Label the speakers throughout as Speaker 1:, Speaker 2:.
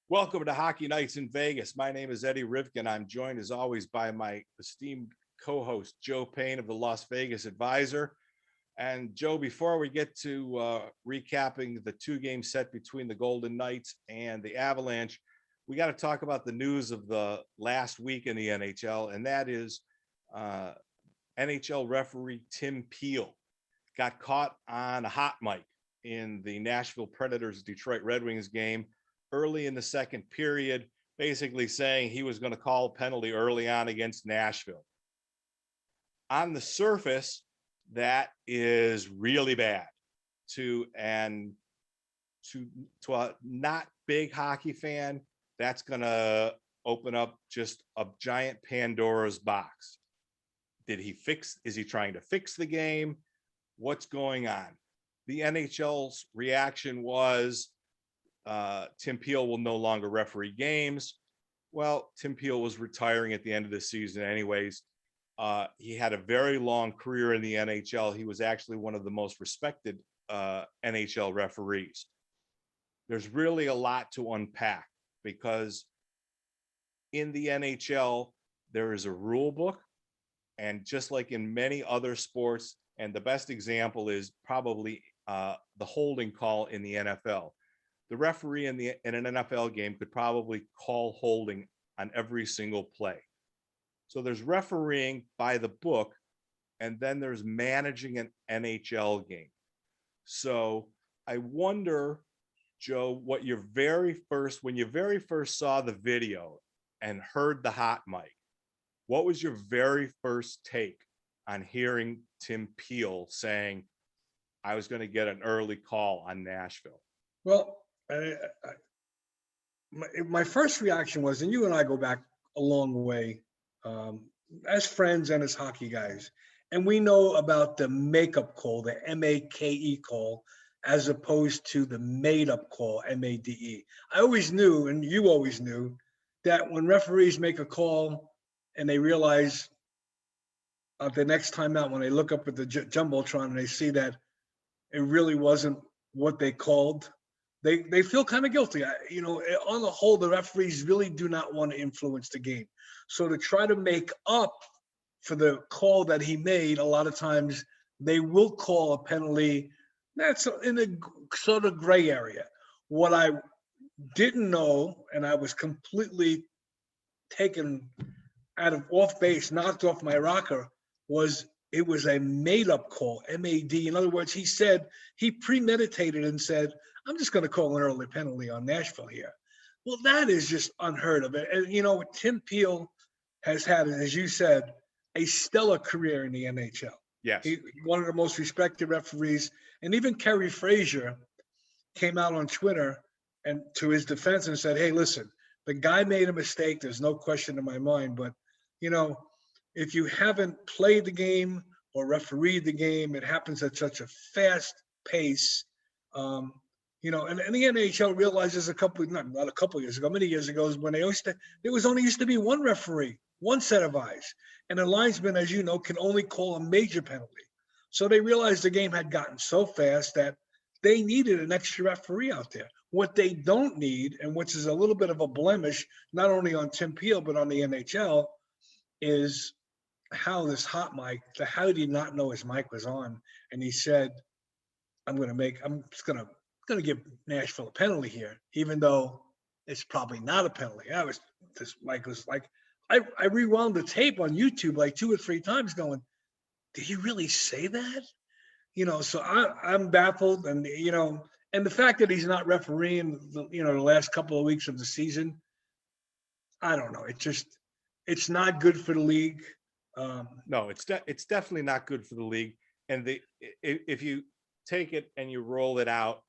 Speaker 1: Welcome to Hockey Nights in Vegas. My name is Eddie Rivkin. I'm joined as always by my esteemed co-host, Joe Payne of the Las Vegas Advisor. And Joe, before we get to recapping the two-game set between the Golden Knights and the Avalanche, we got to talk about the news of the last week in the NHL, and that is NHL referee Tim Peel got caught on a hot mic in the Nashville Predators Detroit Red Wings game early in the second period, basically saying he was going to call a penalty early on against Nashville. On the surface, that is really bad to a not big hockey fan. That's going to open up just a giant Pandora's box. Is he trying to fix the game? What's going on? The NHL's reaction was Tim Peel will no longer referee games. Well, Tim Peel was retiring at the end of the season anyways. He had a very long career in the NHL. He was actually one of the most respected NHL referees. There's really a lot to unpack because in the NHL, there is a rule book. And just like in many other sports, and the best example is probably the holding call in the NFL. The referee in an NFL game could probably call holding on every single play. So there's refereeing by the book, and then there's managing an NHL game. So I wonder, Joe, when you very first saw the video and heard the hot mic, what was your very first take on hearing Tim Peel saying, I was going to get an early call on Nashville?
Speaker 2: Well, my first reaction was, and you and I go back a long way as friends and as hockey guys, and we know about the makeup call, the MAKE call, as opposed to the made-up call, MADE. I always knew, and you always knew, that when referees make a call and they realize the next time out, when they look up at the Jumbotron and they see that it really wasn't what they called, they feel kind of guilty. On the whole, the referees really do not want to influence the game. So to try to make up for the call that he made, a lot of times they will call a penalty that's in a sort of gray area. What I didn't know, and I was completely taken out of off base, knocked off my rocker, was it was a made-up call, MAD. In other words, he premeditated and said, I'm just going to call an early penalty on Nashville here. Well, that is just unheard of. And, Tim Peel has had, as you said, a stellar career in the NHL.
Speaker 1: Yes.
Speaker 2: He's one of the most respected referees. And even Kerry Frazier came out on Twitter and to his defense and said, hey, listen, the guy made a mistake. There's no question in my mind. But, if you haven't played the game or refereed the game, it happens at such a fast pace. And the NHL realizes many years ago, when there used to be one referee, one set of eyes, and a linesman, as you know, can only call a major penalty. So they realized the game had gotten so fast that they needed an extra referee out there. What they don't need, and which is a little bit of a blemish, not only on Tim Peel, but on the NHL, is how this hot mic, how did he not know his mic was on? And he said, I'm just going to give Nashville a penalty here, even though it's probably not a penalty. I rewound the tape on YouTube like 2 or 3 times going, did he really say that? So I'm baffled. And, and the fact that he's not refereeing, the last couple of weeks of the season, I don't know. It's not good for the league.
Speaker 1: No, it's definitely not good for the league. And if you take it and you roll it out,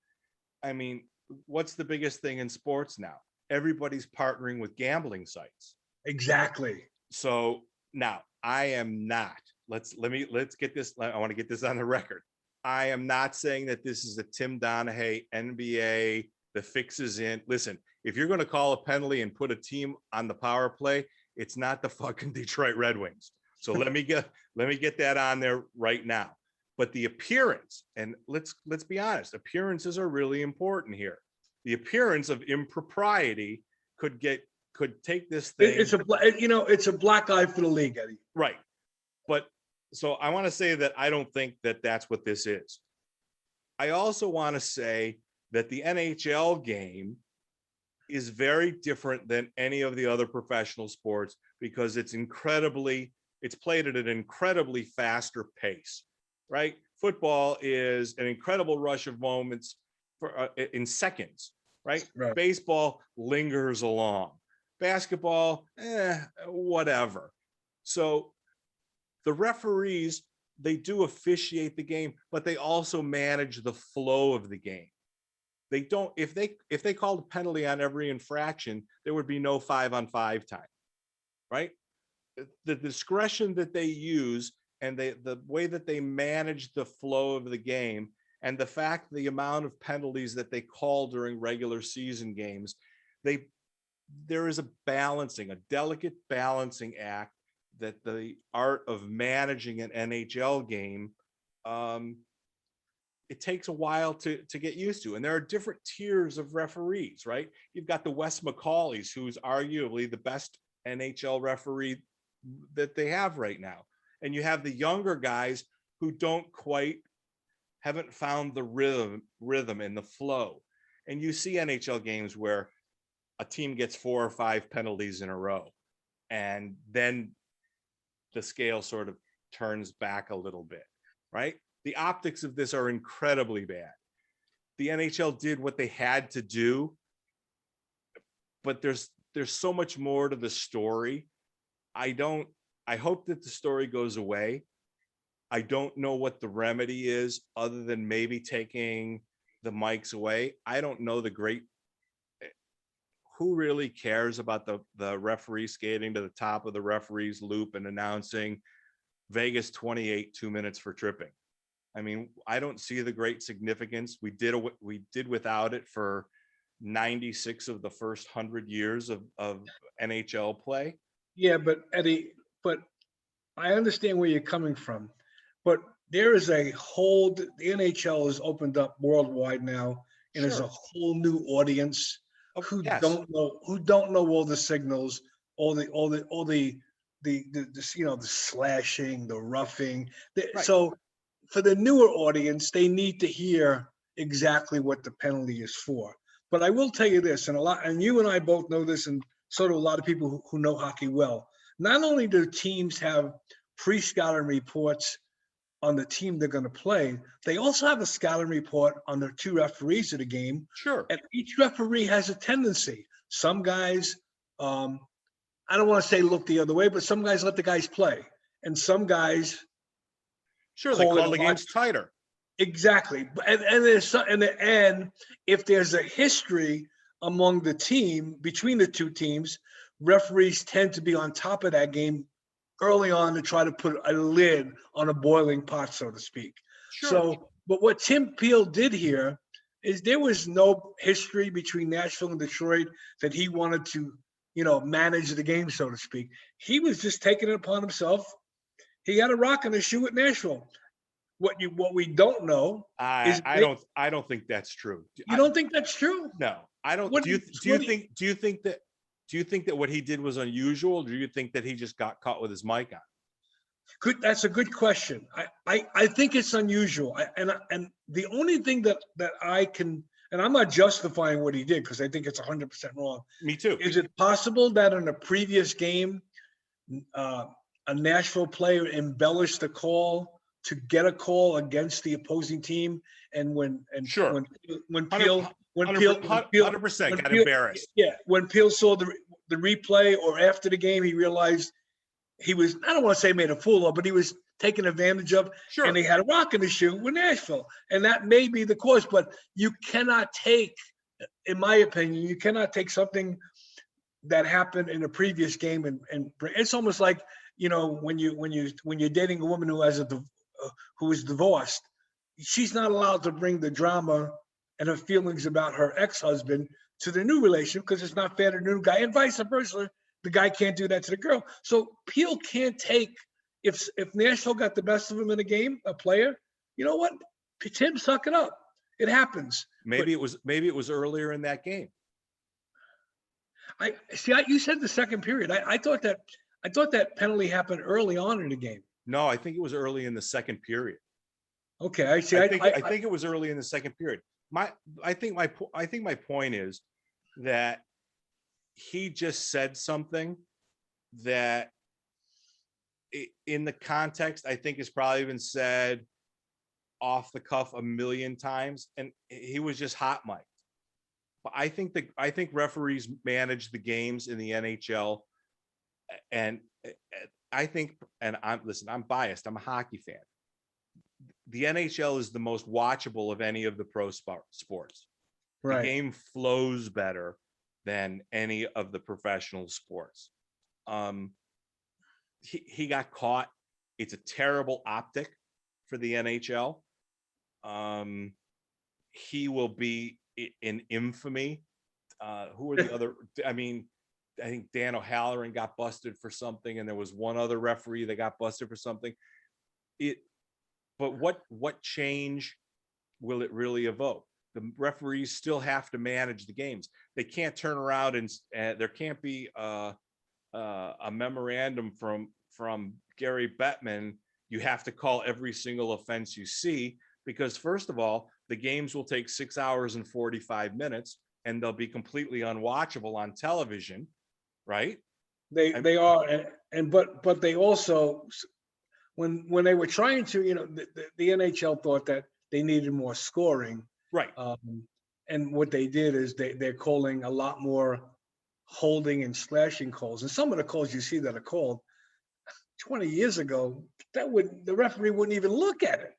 Speaker 1: I mean, what's the biggest thing in sports now? Everybody's partnering with gambling sites.
Speaker 2: Exactly.
Speaker 1: So now I am not. Let's get this. I want to get this on the record. I am not saying that this is a Tim Donaghy NBA. The fix is in. Listen, if you're going to call a penalty and put a team on the power play, it's not the fucking Detroit Red Wings. So let me get that on there right now. But the appearance, and let's be honest, appearances are really important here. The appearance of impropriety could take this thing.
Speaker 2: It's a black eye for the league, Eddie.
Speaker 1: Right. But so I want to say that I don't think that that's what this is. I also want to say that the NHL game is very different than any of the other professional sports because it's played at an incredibly faster pace, right? Football is an incredible rush of moments in seconds, right?
Speaker 2: Right.
Speaker 1: Baseball lingers along. Basketball, whatever. So the referees, they do officiate the game, but they also manage the flow of the game. They don't, if they called a penalty on every infraction, there would be no 5-on-5 time, right? The discretion that they use and the way that they manage the flow of the game and the fact the amount of penalties that they call during regular season games, there is a delicate balancing act that the art of managing an NHL game, it takes a while to get used to. And there are different tiers of referees, right? You've got the Wes McCauley's, who's arguably the best NHL referee that they have right now. And you have the younger guys who haven't found the rhythm and the flow. And you see NHL games where a team gets 4 or 5 penalties in a row. And then the scale sort of turns back a little bit, right? The optics of this are incredibly bad. The NHL did what they had to do, but there's so much more to the story. I hope that the story goes away. I don't know what the remedy is other than maybe taking the mics away. I don't know who really cares about the referee skating to the top of the referee's loop and announcing Vegas 28, 2 minutes for tripping. I mean, I don't see the great significance. We did without it for 96 of the first 100 years of NHL play.
Speaker 2: Yeah, but Eddie, I understand where you're coming from, but there is the NHL has opened up worldwide now, and there's a whole new audience who don't know all the signals, all the slashing, the roughing.
Speaker 1: Right.
Speaker 2: So for the newer audience, they need to hear exactly what the penalty is for. But I will tell you this, and you and I both know this, and so do a lot of people who know hockey well. Not only do teams have pre-scouting reports on the team they're going to play, they also have a scouting report on the 2 referees of the game.
Speaker 1: Sure.
Speaker 2: And each referee has a tendency. Some guys, I don't want to say look the other way, but some guys let the guys play. And some guys
Speaker 1: they call the games tighter.
Speaker 2: Exactly. And if there's a history among the team, between the 2 teams, referees tend to be on top of that game early on to try to put a lid on a boiling pot, so to speak.
Speaker 1: Sure.
Speaker 2: So, but what Tim Peel did here is there was no history between Nashville and Detroit that he wanted to, manage the game, so to speak. He was just taking it upon himself. He had a rock in the shoe at Nashville. What we don't know is
Speaker 1: I don't think that's true.
Speaker 2: You don't think that's true?
Speaker 1: No, I don't. Do you think that what he did was unusual? Or do you think that he just got caught with his mic on?
Speaker 2: That's a good question. I think it's unusual. And the only thing that I can, and I'm not justifying what he did because I think it's 100% wrong.
Speaker 1: Me too.
Speaker 2: Is it possible that in a previous game, a Nashville player embellished the call to get a call against the opposing team, and when Peel
Speaker 1: 100% got embarrassed.
Speaker 2: Yeah, when Peel saw the replay or after the game, he realized he was, I don't want to say made a fool of, but he was taken advantage of.
Speaker 1: Sure.
Speaker 2: And they had a rock in the shoe with Nashville, and that may be the cause. But you cannot take, in my opinion, you cannot take something that happened in a previous game and it's almost like, when you're dating a woman who is divorced, she's not allowed to bring the drama and her feelings about her ex-husband to the new relationship because it's not fair to the new guy, and vice versa. The guy can't do that to the girl. So Peel can't take, if Nashville got the best of him in a game, a player, you know what? Tim, suck it up. It happens.
Speaker 1: Maybe it was earlier in that game.
Speaker 2: I see. You said the second period. I thought that penalty happened early on in the game.
Speaker 1: No, I think it was early in the second period.
Speaker 2: Okay, I see.
Speaker 1: I think it was early in the second period. I think my point is that he just said something that in the context, I think has probably been said off the cuff a million times, and he was just hot mic'd. But I think referees manage the games in the NHL, and I think, and I'm biased. I'm a hockey fan. The NHL is the most watchable of any of the pro sports. The
Speaker 2: right.
Speaker 1: game flows better than any of the professional sports. He got caught. It's a terrible optic for the NHL. He will be in infamy. Who are the other? I mean, I think Dan O'Halloran got busted for something, and there was one other referee that got busted for something. But what change will it really evoke? The referees still have to manage the games. They can't turn around and there can't be a memorandum from Gary Bettman. You have to call every single offense you see, because first of all, the games will take 6 hours and 45 minutes, and they'll be completely unwatchable on television, right?
Speaker 2: They are, but they also, when they were trying to, the NHL thought that they needed more scoring.
Speaker 1: Right.
Speaker 2: And what they did is they're calling a lot more holding and slashing calls. And some of the calls you see that are called 20 years ago, the referee wouldn't even look at it.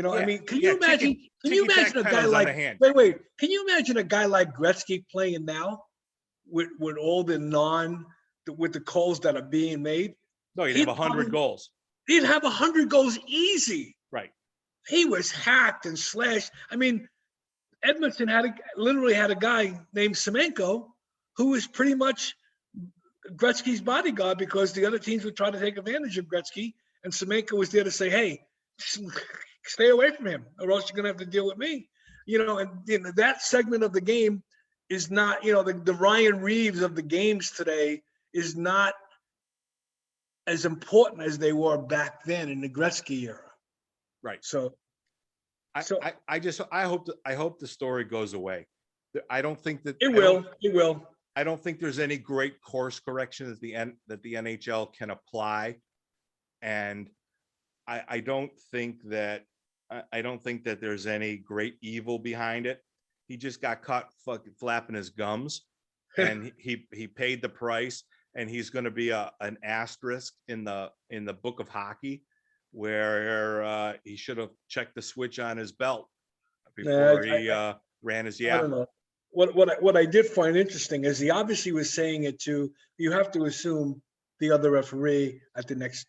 Speaker 2: I mean, can you imagine a guy like, wait, can you imagine a guy like Gretzky playing now with all with the calls that are being made?
Speaker 1: No, you'd have 100 goals.
Speaker 2: He'd have 100 goals easy.
Speaker 1: Right.
Speaker 2: He was hacked and slashed. I mean, Edmonton literally had a guy named Semenko who was pretty much Gretzky's bodyguard, because the other teams would try to take advantage of Gretzky, and Semenko was there to say, hey, stay away from him, or else you're going to have to deal with me. And that segment of the game is not, the Ryan Reeves of the games today is not as important as they were back then in the Gretzky era.
Speaker 1: Right.
Speaker 2: So
Speaker 1: I hope the story goes away. I don't think that
Speaker 2: it will.
Speaker 1: I don't think there's any great course correction that the NHL can apply, and I don't think that there's any great evil behind it. He just got caught fucking flapping his gums, and he paid the price, and he's going to be an asterisk in the book of hockey, where he should have checked the switch on his belt before he ran his yap.
Speaker 2: I don't know. What I did find interesting is he obviously was saying it to, you have to assume, the other referee at the next,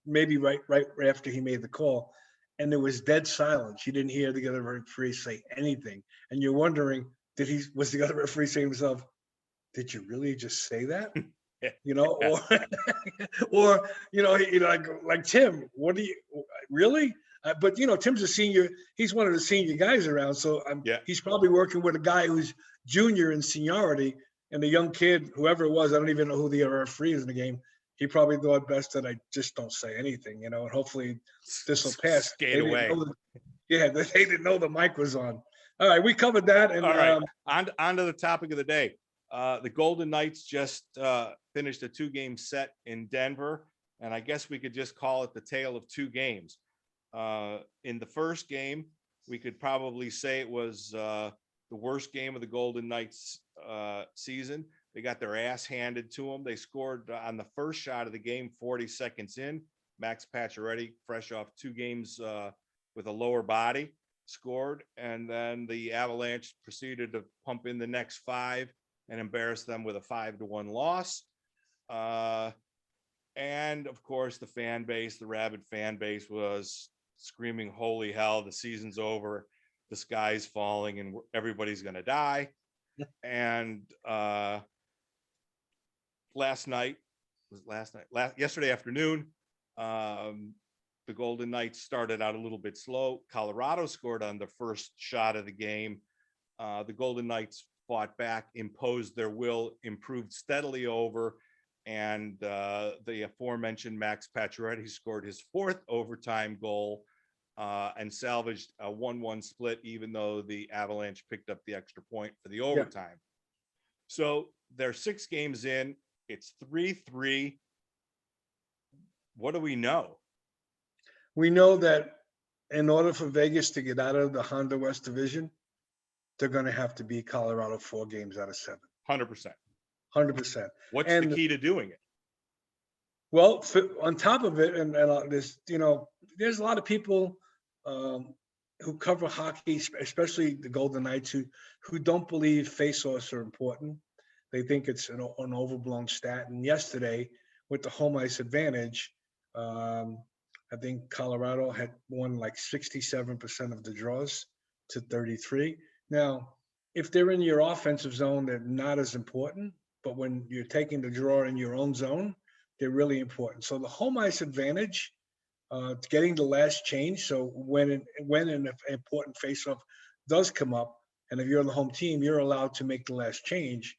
Speaker 2: maybe right after he made the call, and there was dead silence. You didn't hear the other referee say anything, and you're wondering, was the other referee saying to himself, did you really just say that? Or like Tim, what do you really? But Tim's a senior. He's one of the senior guys around, so he's probably working with a guy who's junior in seniority, and the young kid, whoever it was, I don't even know who the referee is in the game. He probably thought best that I just don't say anything, and hopefully this will pass.
Speaker 1: Skate away.
Speaker 2: They didn't know the mic was on. All right, we covered that. And
Speaker 1: all right, on to the topic of the day. The Golden Knights just finished a 2-game set in Denver, and I guess we could just call it the tale of 2 games. In the first game, we could probably say it was the worst game of the Golden Knights season. They got their ass handed to them. They scored on the first shot of the game 40 seconds in. Max Pacioretty, fresh off 2 games with a lower body, scored, and then the Avalanche proceeded to pump in the next 5 and embarrass them with a 5-1 loss. And of course, the rabid fan base was screaming, holy hell, the season's over, the sky's falling, and everybody's going to die. And yesterday afternoon, the Golden Knights started out a little bit slow. Colorado scored on the first shot of the game. The Golden Knights fought back, imposed their will, improved steadily over, and the aforementioned Max Pacioretty scored his fourth overtime goal and salvaged a 1-1 split, even though the Avalanche picked up the extra point for the overtime. So they're 6 games in. It's 3-3. What do we know?
Speaker 2: We know that in order for Vegas to get out of the Honda West Division, they're going to have to beat Colorado 4 games out of 7.
Speaker 1: 100%.
Speaker 2: 100%.
Speaker 1: What's the key to doing it?
Speaker 2: Well, on top of it, and there's, there's a lot of people who cover hockey, especially the Golden Knights, who don't believe faceoffs are important. They think it's an overblown stat. And yesterday, with the home ice advantage, I think Colorado had won like 67% of the draws to 33. Now, if they're in your offensive zone, they're not as important. But when you're taking the draw in your own zone, they're really important. So the home ice advantage, getting the last change. So when an important faceoff does come up, and if you're the home team, you're allowed to make the last change.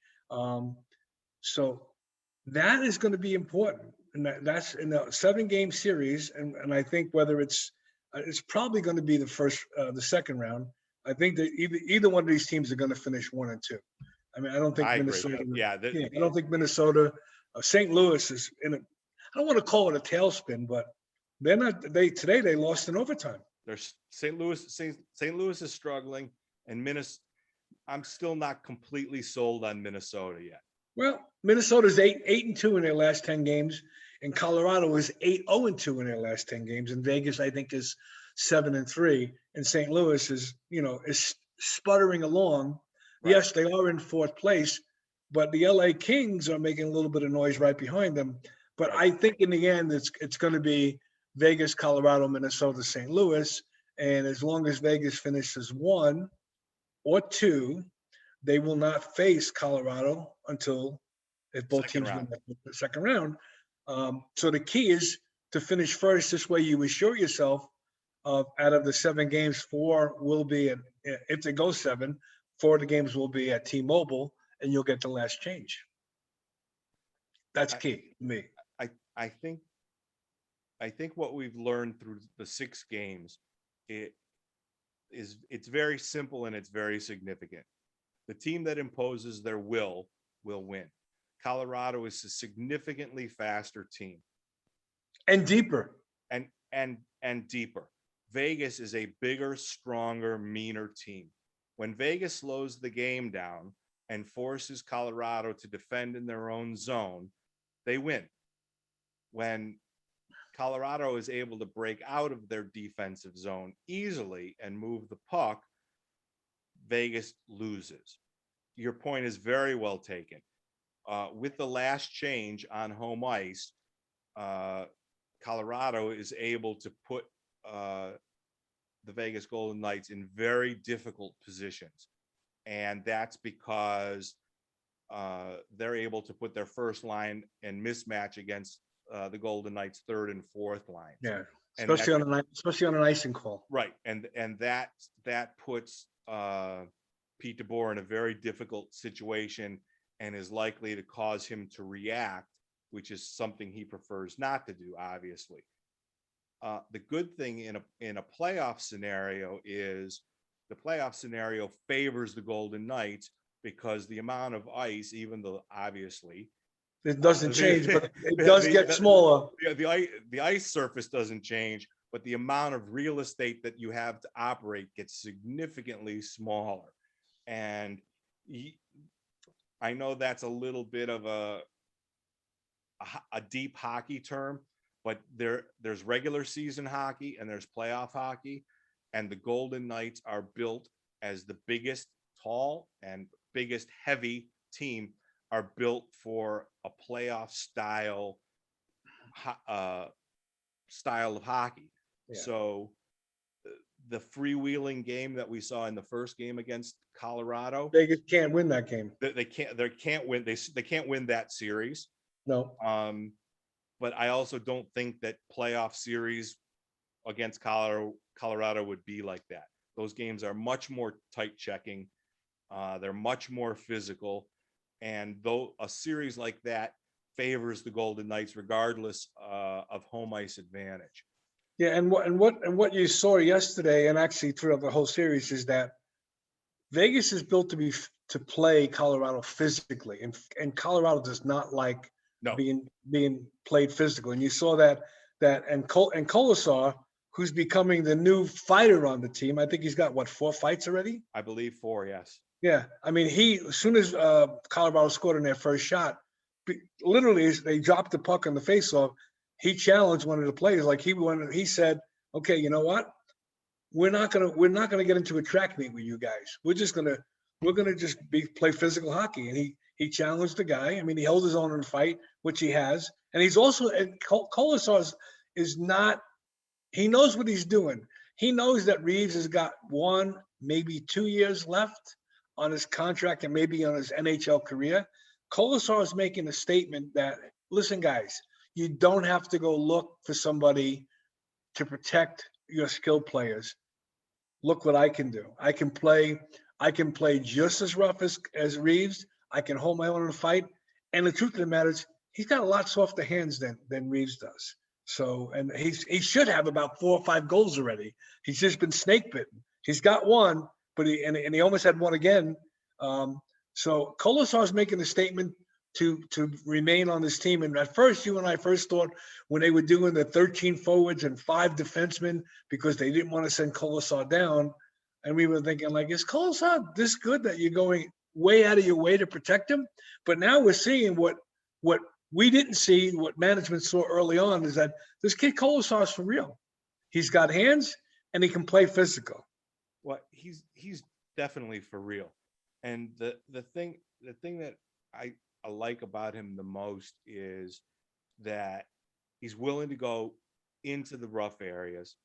Speaker 2: So that is going to be important, and that's in a 7-game series. And I think whether it's probably going to be the second round. I think that either one of these teams are going to finish 1 and 2. I mean, I don't think Minnesota. I don't think Minnesota. St. Louis is in a. I don't want to call it a tailspin, but they're not. Today they lost in overtime.
Speaker 1: There's St. Louis is struggling, and Minnesota. I'm still not completely sold on Minnesota yet.
Speaker 2: Well, Minnesota's 8-2 in their last 10 games, and Colorado is 8-0-2 in their last 10 games, and Vegas I think is 7-3, and St. Louis is sputtering along. Right. Yes, they are in 4th place, but the LA Kings are making a little bit of noise right behind them. But right. I think in the end, it's going to be Vegas, Colorado, Minnesota, St. Louis, and as long as Vegas finishes 1 or 2, they will not face Colorado until if both teams win the second round. So the key is to finish first. This way you assure yourself of out of the 7 games, 4 will be at, if they go 7, 4 of the games will be at T-Mobile, and you'll get the last change. That's key to me.
Speaker 1: I think what we've learned through the 6 games, it's very simple and it's very significant. The team that imposes their will win. Colorado is a significantly faster team.
Speaker 2: And deeper.
Speaker 1: And deeper. Vegas is a bigger, stronger, meaner team. When Vegas slows the game down and forces Colorado to defend in their own zone, they win. When Colorado is able to break out of their defensive zone easily and move the puck, Vegas loses. Your point is very well taken. With the last change on home ice, Colorado is able to put the Vegas Golden Knights in very difficult positions. And that's because they're able to put their first line and mismatch against the Golden Knights' third and fourth lines.
Speaker 2: Yeah, especially on an icing call.
Speaker 1: Right, and that puts Pete DeBoer in a very difficult situation and is likely to cause him to react, which is something he prefers not to do, obviously. The good thing in a playoff scenario is the playoff scenario favors the Golden Knights because the amount of ice, even though obviously
Speaker 2: it doesn't change, but it does get smaller.
Speaker 1: The ice surface doesn't change, but the amount of real estate that you have to operate gets significantly smaller. And I know that's a little bit of a deep hockey term, but there's regular season hockey and there's playoff hockey, and the Golden Knights are built as the biggest tall and biggest heavy team are built for a playoff style of hockey. Yeah. So the freewheeling game that we saw in the first game against Colorado,
Speaker 2: Vegas can't win that game.
Speaker 1: They can't win. They can't win that series.
Speaker 2: No.
Speaker 1: But I also don't think that playoff series against Colorado would be like that. Those games are much more tight checking. They're much more physical, and though a series like that favors the Golden Knights regardless of home ice advantage.
Speaker 2: Yeah, and what you saw yesterday, and actually throughout the whole series, is that Vegas is built to play Colorado physically, and Colorado does not like
Speaker 1: No,
Speaker 2: being played physical. And you saw and Colasar, who's becoming the new fighter on the team. I think he's got what, 4 fights already?
Speaker 1: I believe 4, yes.
Speaker 2: Yeah, I mean, as soon as Colorado scored in their first shot, literally they dropped the puck on the faceoff. He challenged one of the players, like he said, "Okay, you know what? We're not gonna get into a track meet with you guys. We're gonna just play physical hockey." And he challenged the guy. I mean, he held his own in the fight, which he has, and he's also, and Colasar is not. He knows what he's doing. He knows that Reeves has got 1, maybe 2 years left on his contract and maybe on his NHL career. Colasar is making a statement that, listen, guys, you don't have to go look for somebody to protect your skilled players. Look what I can do. I can play just as rough as Reeves. I can hold my own in a fight. And the truth of the matter is, he's got a lot softer hands than Reeves does. So, and he should have about 4 or 5 goals already. He's just been snake bitten. He's got 1, but he almost had 1 again. So Colasar is making a statement to remain on this team. And at first, you and I first thought, when they were doing the 13 forwards and 5 defensemen, because they didn't want to send Colasar down, and we were thinking, like, is Colasar this good that you're going way out of your way to protect him? But now we're seeing what we didn't see, what management saw early on, is that this kid Colasar is for real. He's got hands and he can play physical.
Speaker 1: Well, he's definitely for real. And the thing that I like about him the most is that he's willing to go into the rough areas.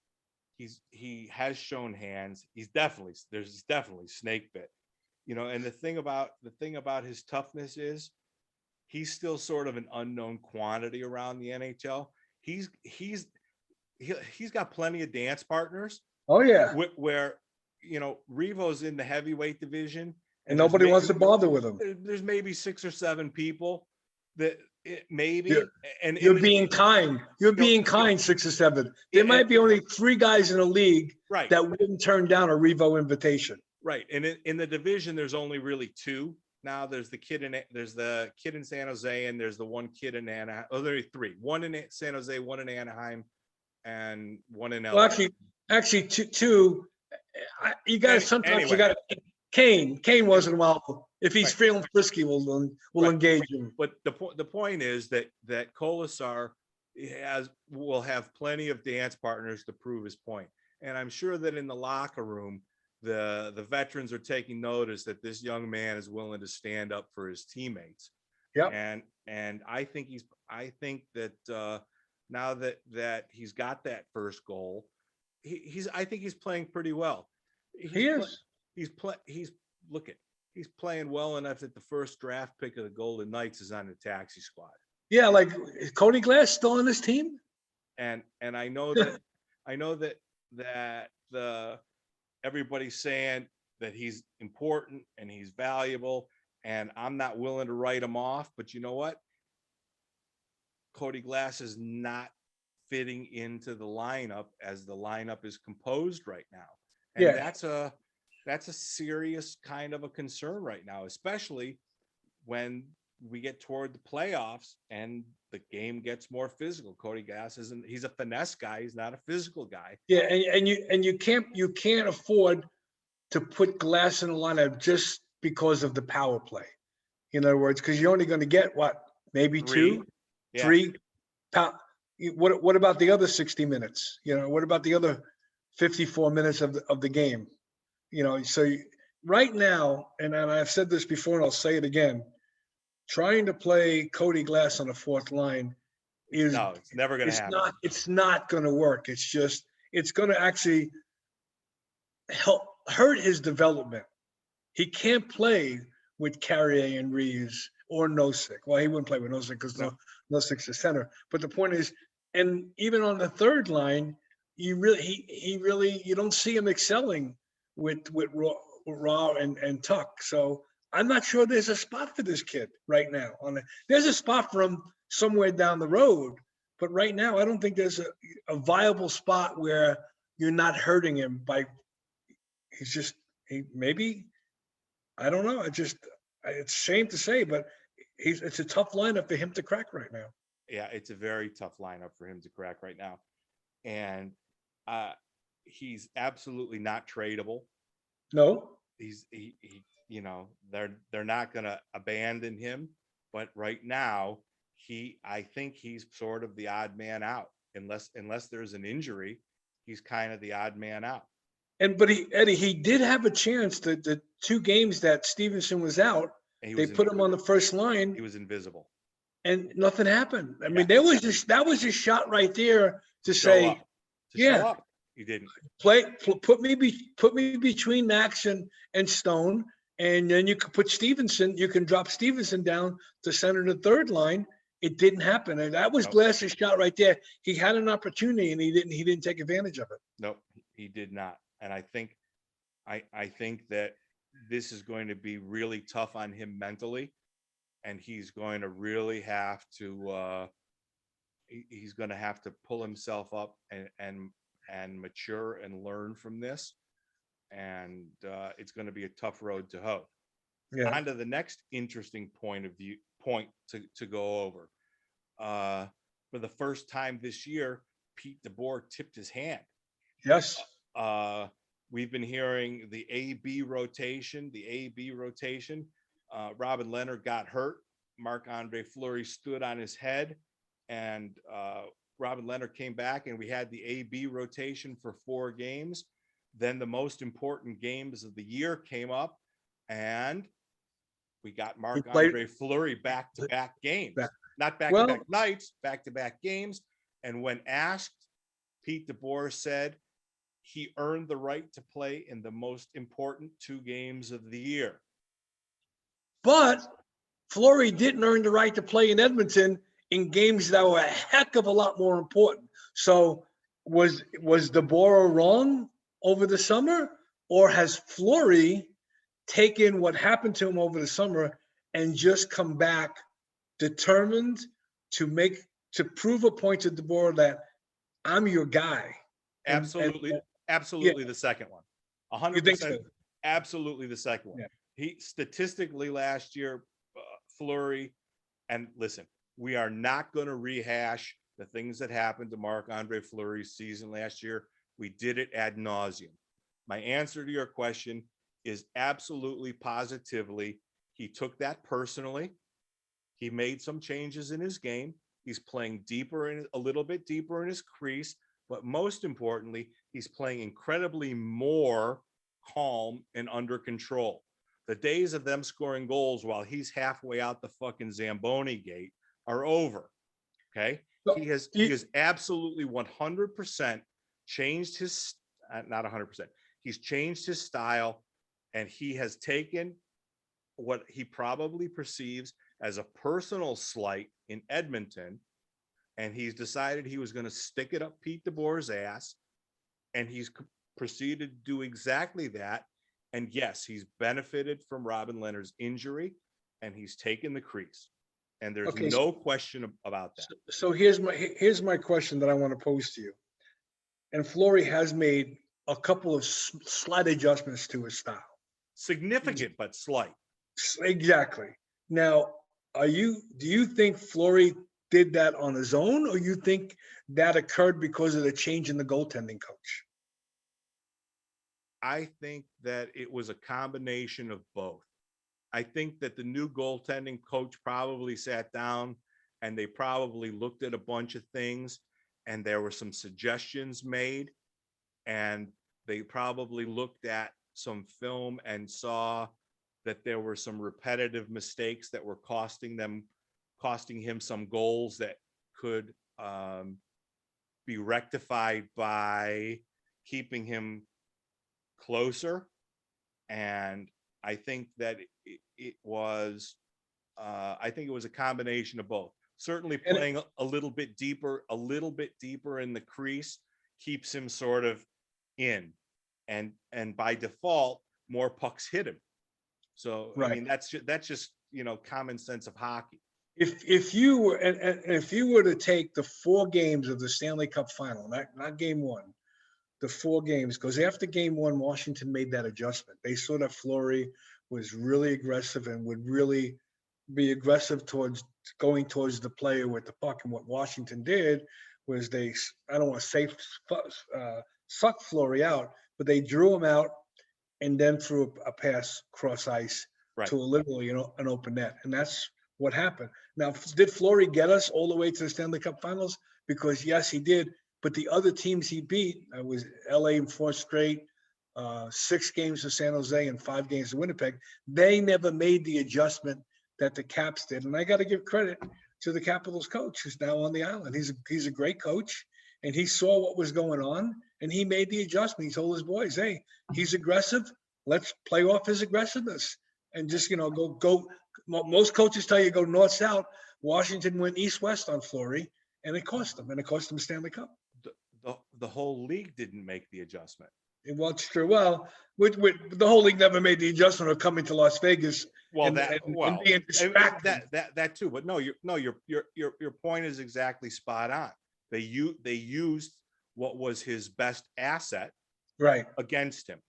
Speaker 1: He has shown hands. He's definitely snake bit. And the thing about his toughness is he's still sort of an unknown quantity around the NHL. He's got plenty of dance partners.
Speaker 2: Oh yeah.
Speaker 1: Where Revo's in the heavyweight division,
Speaker 2: and nobody wants to bother with him.
Speaker 1: There's maybe 6 or 7 people that maybe.
Speaker 2: You're being kind. You're being kind. 6 or 7. There might be only 3 guys in the league that wouldn't turn down a Revo invitation.
Speaker 1: Right, and in the division, there's only really 2. Now there's the kid in San Jose, and there's the one kid in Anaheim. Oh, there are 3. One in San Jose, one in Anaheim, and one in LA.
Speaker 2: Well, actually, 2. You got sometimes you got Kane. Kane once in a while, if he's feeling frisky, we'll engage him.
Speaker 1: But the point is that Colasar will have plenty of dance partners to prove his point, and I'm sure that in the locker room, the veterans are taking notice that this young man is willing to stand up for his teammates.
Speaker 2: Yeah.
Speaker 1: And I think that now that he's got that first goal, I think he's playing pretty well. He's playing well enough that the first draft pick of the Golden Knights is on the taxi squad.
Speaker 2: Yeah, like, is Cody Glass still on this team?
Speaker 1: And I know that everybody's saying that he's important and he's valuable, and I'm not willing to write him off. But you know what? Cody Glass is not fitting into the lineup as the lineup is composed right now. And that's a serious kind of a concern right now, especially when we get toward the playoffs and the game gets more physical. Cody Glass he's a finesse guy. He's not a physical guy.
Speaker 2: Yeah. And you can't afford to put Glass in the lineup just because of the power play. In other words, because you're only going to get maybe 2, 3. What about the other 60 minutes? What about the other 54 minutes of the game? So right now, and I've said this before and I'll say it again, trying to play Cody Glass on the 4th line it's never going to happen. It's not going to work. It's going to actually hurt his development. He can't play with Carrier and Reeves or Nosek. Well, he wouldn't play with Nosek because Nosek's the center. But the point is, and even on the 3rd line, you don't see him excelling with Raw and Tuck. So I'm not sure there's a spot for this kid right now. There's a spot for him somewhere down the road, but right now I don't think there's a viable spot where you're not hurting him by. He maybe, I don't know. It's a shame to say, but it's a tough lineup for him to crack right now.
Speaker 1: Yeah, it's a very tough lineup for him to crack right now. And he's absolutely not tradable.
Speaker 2: No,
Speaker 1: He they're not going to abandon him, but right now I think he's sort of the odd man out unless there's an injury. He's kind of the odd man out.
Speaker 2: but Eddie, he did have a chance. The 2 games that Stevenson was out, they put him on the first line.
Speaker 1: He was invisible,
Speaker 2: and nothing happened. I mean, that was his shot right there to say,
Speaker 1: show up. He didn't
Speaker 2: put me between Max and Stone, and then you could put Stevenson. You can drop Stevenson down to center the third line. It didn't happen, and that was Glass's shot right there. He had an opportunity, and he didn't take advantage of it.
Speaker 1: No, he did not. And I think that this is going to be really tough on him mentally, and he's going to really have to pull himself up and mature and learn from this. And it's going to be a tough road to hoe. Yeah. On to the next interesting point to go over. For the first time this year, Pete DeBoer tipped his hand.
Speaker 2: Yes.
Speaker 1: We've been hearing the AB rotation. Robin Leonard got hurt. Marc-Andre Fleury stood on his head, and Robin Leonard came back, and we had the AB rotation for 4 games. Then the most important games of the year came up, and we got Marc-Andre Fleury back-to-back games. Not back-to-back nights, back-to-back games. And when asked, Pete DeBoer said he earned the right to play in the most important 2 games of the year.
Speaker 2: But Fleury didn't earn the right to play in Edmonton in games that were a heck of a lot more important. So was DeBoer wrong over the summer, or has Fleury taken what happened to him over the summer and just come back determined to prove a point to DeBoer that I'm your guy?
Speaker 1: Absolutely. The second one. 100%.
Speaker 2: You think so?
Speaker 1: Absolutely the second one.
Speaker 2: Yeah.
Speaker 1: He statistically last year, Fleury, and listen, we are not going to rehash the things that happened to Marc-Andre Fleury's season last year. We did it ad nauseum. My answer to your question is absolutely, positively, he took that personally. He made some changes in his game. He's playing a little bit deeper in his crease, but most importantly, he's playing incredibly more calm and under control. The days of them scoring goals while he's halfway out the fucking Zamboni gate are over. Okay. He has absolutely 100% changed his, not 100%. He's changed his style, and he has taken what he probably perceives as a personal slight in Edmonton, and he's decided he was going to stick it up Pete DeBoer's ass, and he's proceeded to do exactly that. And yes, he's benefited from Robin Leonard's injury, and he's taken the crease, and there's no question about that.
Speaker 2: So here's my question that I want to pose to you. And Fleury has made a couple of slight adjustments to his style.
Speaker 1: Significant, but slight.
Speaker 2: Exactly. Now, do you think Fleury did that on his own, or you think that occurred because of the change in the goaltending coach?
Speaker 1: I think that it was a combination of both. I think that the new goaltending coach probably sat down and they probably looked at a bunch of things, and there were some suggestions made, and they probably looked at some film and saw that there were some repetitive mistakes that were costing him some goals that could be rectified by keeping him closer. And I think that it was a combination of both. Certainly playing a little bit deeper in the crease keeps him sort of in, and by default, more pucks hit him. So I
Speaker 2: Right.
Speaker 1: mean, that's just common sense of hockey.
Speaker 2: If you were and if you were to take the 4 games of the Stanley Cup final, not game one, the 4 games, because after game one, Washington made that adjustment. They saw that Fleury was really aggressive and would really be aggressive towards going towards the player with the puck. And what Washington did was they, I don't want to say suck Fleury out, but they drew him out and then threw a pass cross ice
Speaker 1: Right.
Speaker 2: to a literally, an open net. And that's what happened. Now, did Fleury get us all the way to the Stanley Cup finals? Because yes, he did. But the other teams he beat was LA in 4 straight, 6 games to San Jose and 5 games to Winnipeg. They never made the adjustment that the Caps did. And I got to give credit to the Capitals coach who's now on the island. He's a great coach, and he saw what was going on, and he made the adjustment. He told his boys, hey, he's aggressive. Let's play off his aggressiveness and just, go. Most coaches tell you go north-south. Washington went east-west on Fleury, and it cost them. And it cost them Stanley Cup.
Speaker 1: The whole league didn't make the adjustment.
Speaker 2: It's true. Well, the whole league never made the adjustment of coming to Las Vegas.
Speaker 1: Well,
Speaker 2: and being distracted.
Speaker 1: that too. But no, your point is exactly spot on. They used what was his best asset
Speaker 2: Right.
Speaker 1: against him.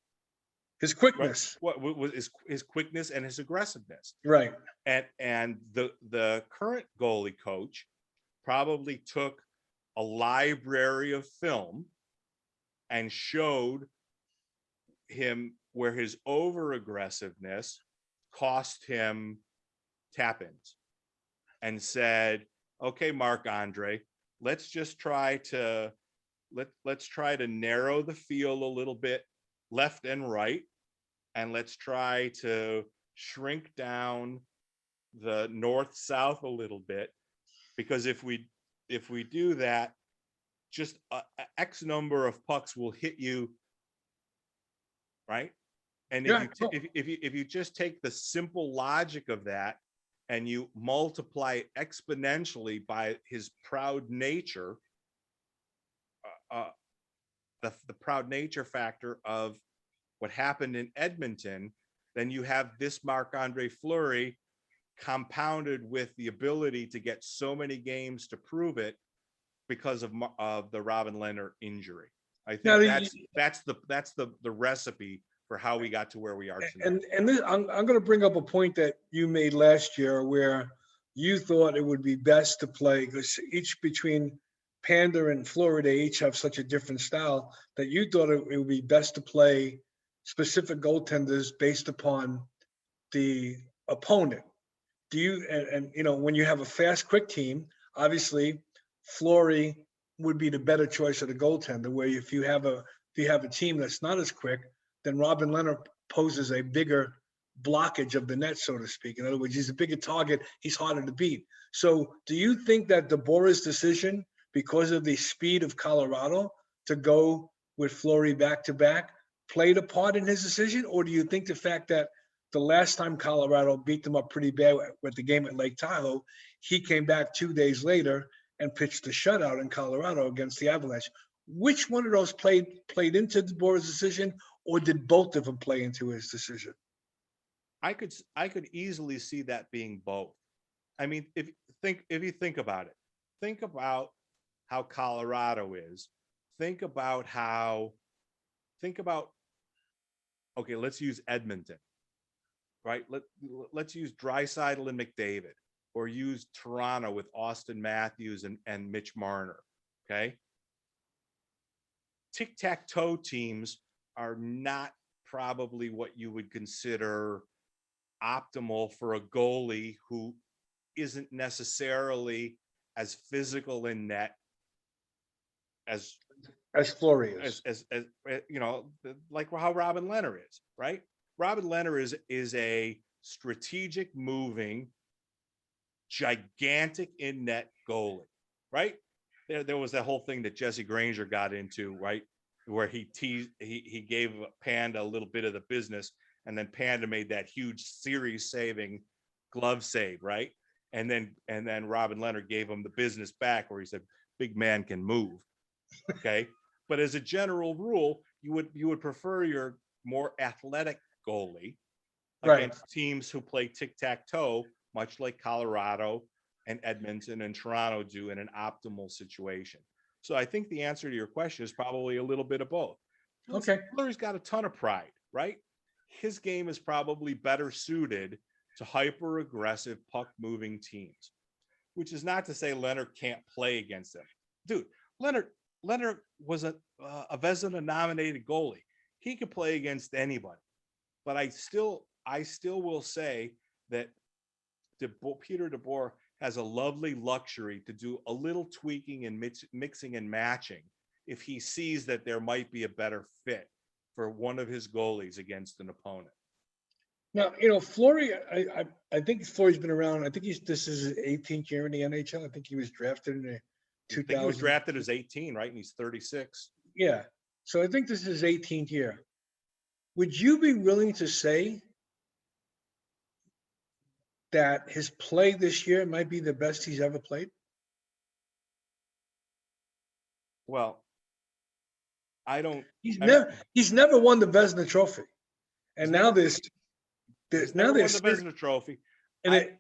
Speaker 2: His quickness.
Speaker 1: Right? What was his quickness and his aggressiveness.
Speaker 2: Right.
Speaker 1: And the current goalie coach probably took a library of film and showed him where his over aggressiveness cost him tap-ins and said, okay, Marc-Andre, let's just try to let's try to narrow the field a little bit left and right, and let's try to shrink down the north-south a little bit, because if we do that, just a X number of pucks will hit you, right? And if you just take the simple logic of that and you multiply it exponentially by his proud nature, the proud nature factor of what happened in Edmonton, then you have this Marc-Andre Fleury compounded with the ability to get so many games to prove it because of the Robin Lehner injury. I think that's the recipe for how we got to where we are tonight.
Speaker 2: And this, I'm going to bring up a point that you made last year where you thought it would be best to play, because each between Panda and Fleury, they each have such a different style, that you thought it would be best to play specific goaltenders based upon the opponent. Do you, and when you have a fast, quick team, obviously Fleury would be the better choice of the goaltender, where if you have a team that's not as quick, then Robin Lehner poses a bigger blockage of the net, so to speak. In other words, he's a bigger target. He's harder to beat. So do you think that DeBoer's decision, because of the speed of Colorado, to go with Fleury back-to-back played a part in his decision? Or do you think the fact that the last time Colorado beat them up pretty bad with the game at Lake Tahoe, he came back 2 days later and pitched a shutout in Colorado against the Avalanche? Which one of those played into DeBoer's decision, or did both of them play into his decision?
Speaker 1: I could easily see that being both. I mean, if you think about it, think about how Colorado is. Okay, let's use Edmonton, right? Let's use Draisaitl and McDavid, or use Toronto with Austin Matthews and Mitch Marner. Okay. Tic-tac-toe teams are not probably what you would consider optimal for a goalie who isn't necessarily as physical in net as
Speaker 2: Fleury is.
Speaker 1: as like how Robin Lehner is, right? Robin Lehner is a strategic moving, gigantic in net goalie, right? There was that whole thing that Jesse Granger got into, right, where he gave Panda a little bit of the business, and then Panda made that huge series-saving glove save, right? And then Robin Lehner gave him the business back, where he said, "Big man can move." Okay, but as a general rule, you would prefer your more athletic goalie
Speaker 2: Right.
Speaker 1: against teams who play tic-tac-toe, much like Colorado and Edmonton and Toronto do in an optimal situation. So I think the answer to your question is probably a little bit of both.
Speaker 2: Okay.
Speaker 1: Fleury's got a ton of pride, right? His game is probably better suited to hyper-aggressive puck-moving teams, which is not to say Leonard can't play against them. Dude, Leonard was a Vezina-nominated goalie. He could play against anybody. But I still will say that Peter DeBoer has a lovely luxury to do a little tweaking and mixing and matching if he sees that there might be a better fit for one of his goalies against an opponent.
Speaker 2: Now, Fleury, I think Fleury's been around. I think this is his 18th year in the NHL. I think he was drafted in the
Speaker 1: I think he was drafted as 18, right? And he's 36.
Speaker 2: Yeah. So I think this is his 18th year. Would you be willing to say that his play this year might be the best he's ever played?
Speaker 1: Well,
Speaker 2: He's never won the Vezina Trophy, and now
Speaker 1: won the Vezina Trophy. I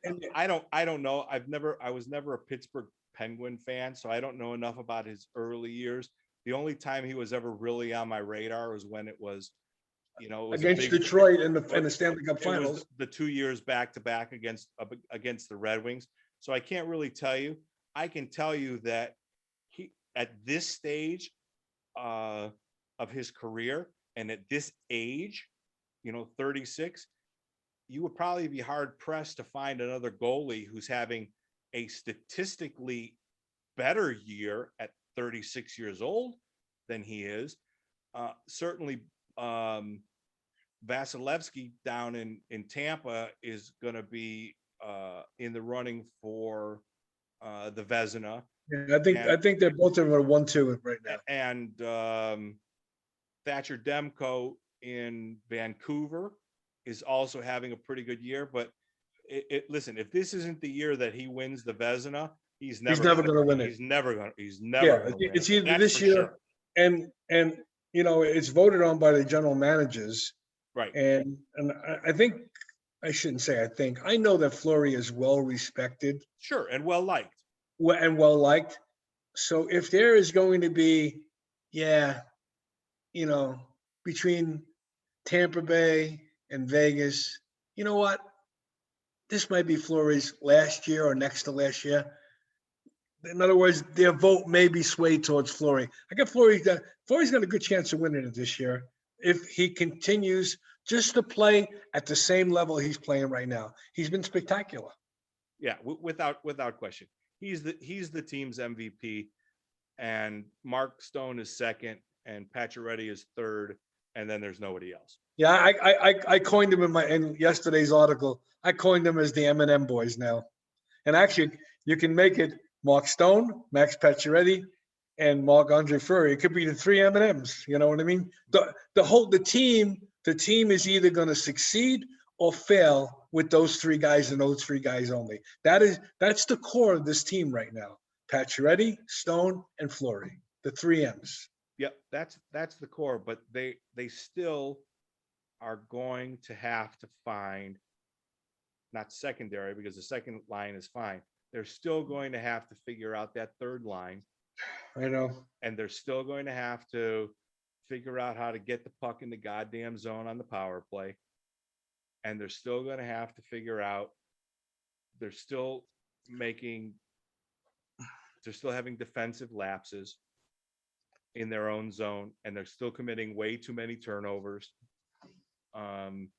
Speaker 1: don't know. I was never a Pittsburgh Penguin fan, so I don't know enough about his early years. The only time he was ever really on my radar was when it was,
Speaker 2: against Detroit in the Stanley Cup Finals.
Speaker 1: The 2 years back to back against the Red Wings. So I can't really tell you. I can tell you that he, at this stage of his career and at this age, 36, you would probably be hard pressed to find another goalie who's having a statistically better year at 36 years old than he is. Certainly, Vasilevsky down in Tampa is going to be in the running for the Vezina.
Speaker 2: Yeah, I think they're both of them at 1-2 right now.
Speaker 1: And Thatcher Demko in Vancouver is also having a pretty good year. But listen, if this isn't the year that he wins the Vezina, he's never going to win it. He's never going to win it.
Speaker 2: It's either this year, sure. and it's voted on by the general managers.
Speaker 1: Right.
Speaker 2: And I think, I shouldn't say I think, I know that Fleury is well respected.
Speaker 1: Sure, and well liked.
Speaker 2: Well liked. So if there is going to be, between Tampa Bay and Vegas, you know what? This might be Fleury's last year or next to last year. In other words, their vote may be swayed towards Fleury. I got Fleury's got a good chance of winning it this year if he continues just to play at the same level he's playing right now. He's been spectacular.
Speaker 1: Yeah, without question. He's the team's MVP, and Mark Stone is second, and Pacioretty is third, and then there's nobody else.
Speaker 2: Yeah, I coined him in yesterday's article. I coined them as the M&M boys now, and actually you can make it Mark Stone, Max Pacioretty, and Marc-Andre Fleury. It could be the three M&Ms. You know what I mean? The team is either going to succeed or fail with those three guys and those three guys only. That's the core of this team right now. Pacioretty, Stone, and Fleury, the three M's.
Speaker 1: Yep, that's the core, but they still are going to have to find, not secondary, because the second line is fine. They're still going to have to figure out that third line.
Speaker 2: I know.
Speaker 1: And they're still going to have to figure out how to get the puck in the goddamn zone on the power play. And they're still going to have to figure out, they're still having defensive lapses in their own zone, and they're still committing way too many turnovers.
Speaker 2: The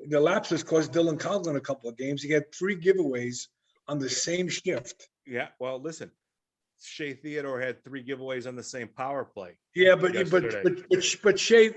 Speaker 2: lapses cost Dylan Coghlan a couple of games. He had 3 giveaways on the same shift.
Speaker 1: Yeah, well, listen, Shea Theodore had 3 giveaways on the same power play.
Speaker 2: Yeah, but Shea,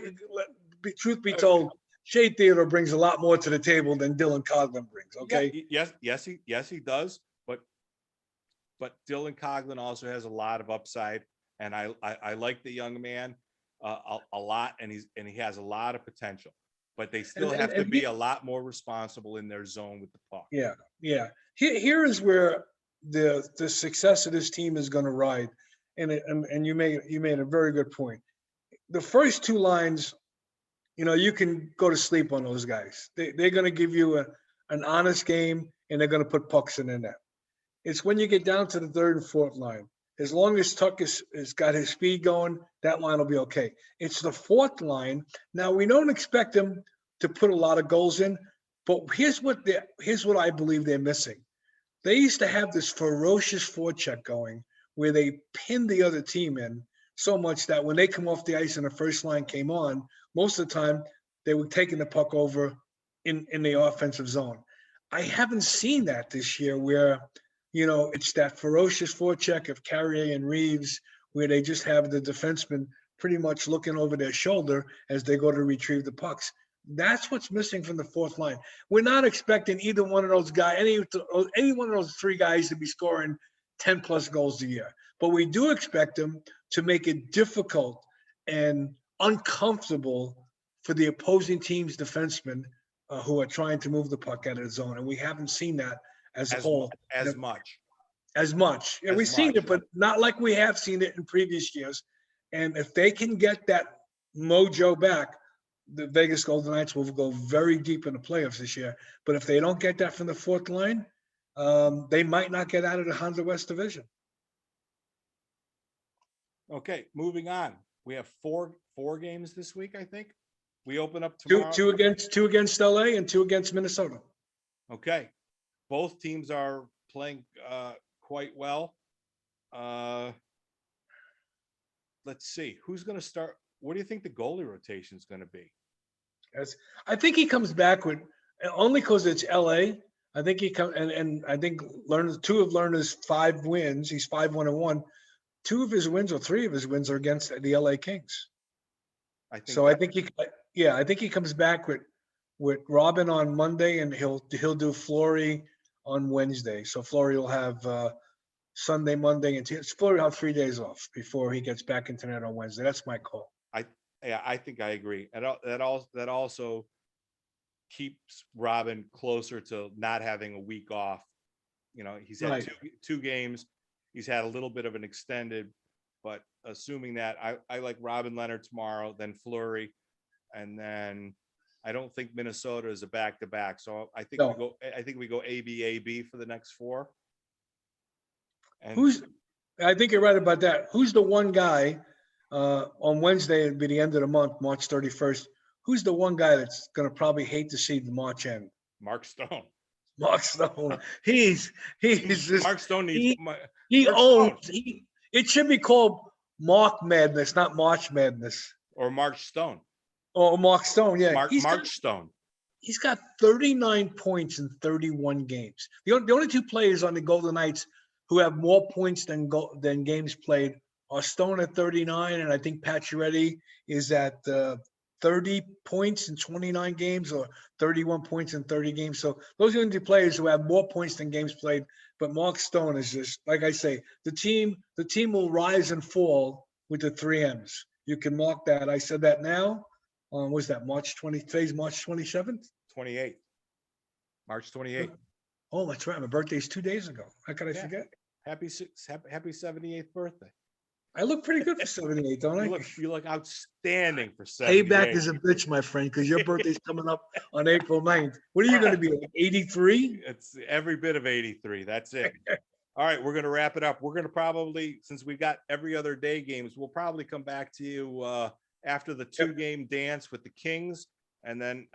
Speaker 2: truth be told, Shea Theodore brings a lot more to the table than Dylan Coghlan brings. Okay.
Speaker 1: Yeah, yes, he does. But Dylan Coghlan also has a lot of upside, and I like the young man a lot, and he has a lot of potential. But they still have to be a lot more responsible in their zone with the puck.
Speaker 2: Yeah. Here is where the success of this team is going to ride, and you made a very good point. The first 2 lines, you can go to sleep on those guys. They're going to give you an honest game, and they're going to put pucks in the net. It's when you get down to the third and fourth line. As long as Tuck has got his speed going, that line will be okay. It's the fourth line. Now, we don't expect them to put a lot of goals in, but here's what I believe they're missing. They used to have this ferocious forecheck going where they pinned the other team in so much that when they come off the ice and the first line came on, most of the time they were taking the puck over in the offensive zone. I haven't seen that this year where it's that ferocious forecheck of Carrier and Reeves, where they just have the defenseman pretty much looking over their shoulder as they go to retrieve the pucks. That's what's missing from the fourth line. We're not expecting either one of those guys, any one of those three guys to be scoring 10 plus goals a year. But we do expect them to make it difficult and uncomfortable for the opposing team's defensemen who are trying to move the puck out of the zone. And we haven't seen that as a whole.
Speaker 1: As much.
Speaker 2: Yeah, we've seen it, but not like we have seen it in previous years. And if they can get that mojo back, the Vegas Golden Knights will go very deep in the playoffs this year. But if they don't get that from the fourth line, they might not get out of the Honda West Division.
Speaker 1: Okay, moving on. We have four games this week, I think. We open up tomorrow.
Speaker 2: Two against LA and 2 against Minnesota.
Speaker 1: Okay. Both teams are playing quite well. Let's see. Who's going to start? What do you think the goalie rotation is going to be?
Speaker 2: I think he comes back with, only because it's LA. I think he comes, and I think two of Lerner's 5 wins. He's 5-1-1. 2 of his wins or 3 of his wins are against the LA Kings. I think he comes back with Robin on Monday, and he'll do Fleury on Wednesday. So Fleury will have Sunday, Monday, and Fleury will have 3 days off before he gets back into net on Wednesday. That's my call.
Speaker 1: I think I agree. And that also keeps Robin closer to not having a week off. He's had two games. He's had a little bit of an extended, but assuming that I like Robin Leonard tomorrow, then Fleury, and then I don't think Minnesota is a back-to-back. So I think we go AB for the next 4. And
Speaker 2: I think you're right about that. Who's the one guy on Wednesday? It'd be the end of the month, March 31st. Who's the one guy that's going to probably hate to see the March end?
Speaker 1: Mark Stone.
Speaker 2: Mark Stone. He's just,
Speaker 1: Mark Stone needs.
Speaker 2: It should be called Mark Madness, not March Madness.
Speaker 1: Or March Stone.
Speaker 2: Or Mark Stone, yeah.
Speaker 1: Mark Stone.
Speaker 2: He's got 39 points in 31 games. The only 2 players on the Golden Knights who have more points than games played are Stone at 39, and I think Pacioretty is at 30 points in 29 games or 31 points in 30 games. So those are the 2 players who have more points than games played. But Mark Stone is just, like I say, the team will rise and fall with the 3 M's. You can mark that. I said that now. Was that March 20? Today's March 27th?
Speaker 1: 28th. March 28th.
Speaker 2: Oh, that's right. My birthday's 2 days ago. How could I forget?
Speaker 1: Happy 78th birthday.
Speaker 2: I look pretty good for 78, don't I?
Speaker 1: You look outstanding for 78.
Speaker 2: Payback is a bitch, my friend, because your birthday's coming up on April 9th. What are you going to be, like 83?
Speaker 1: It's every bit of 83. That's it. All right, we're going to wrap it up. We're going to probably, since we got every other day games, we'll probably come back to you after the 2-game dance with the Kings, and then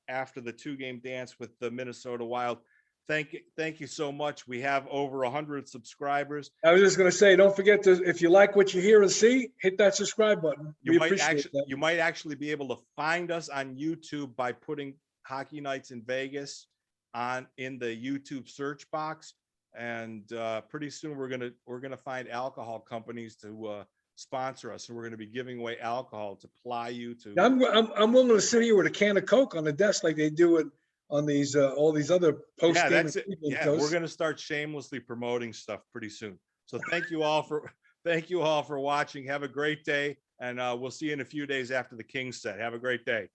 Speaker 1: after the 2-game dance with the Minnesota Wild. Thank you so much. We have over 100 subscribers.
Speaker 2: I was just going to say, don't forget to, if you like what you hear and see, hit that subscribe button.
Speaker 1: You might actually be able to find us on YouTube by putting Hockey Nights in Vegas in the YouTube search box. And pretty soon we're gonna find alcohol companies to sponsor us, and we're going to be giving away alcohol to ply you to.
Speaker 2: I'm willing to sit here with a can of Coke on the desk like they do it on these all these other post.
Speaker 1: Yeah, that's it. Yeah, we're going to start shamelessly promoting stuff pretty soon. So thank you all for watching. Have a great day, and we'll see you in a few days after the Kings set. Have a great day.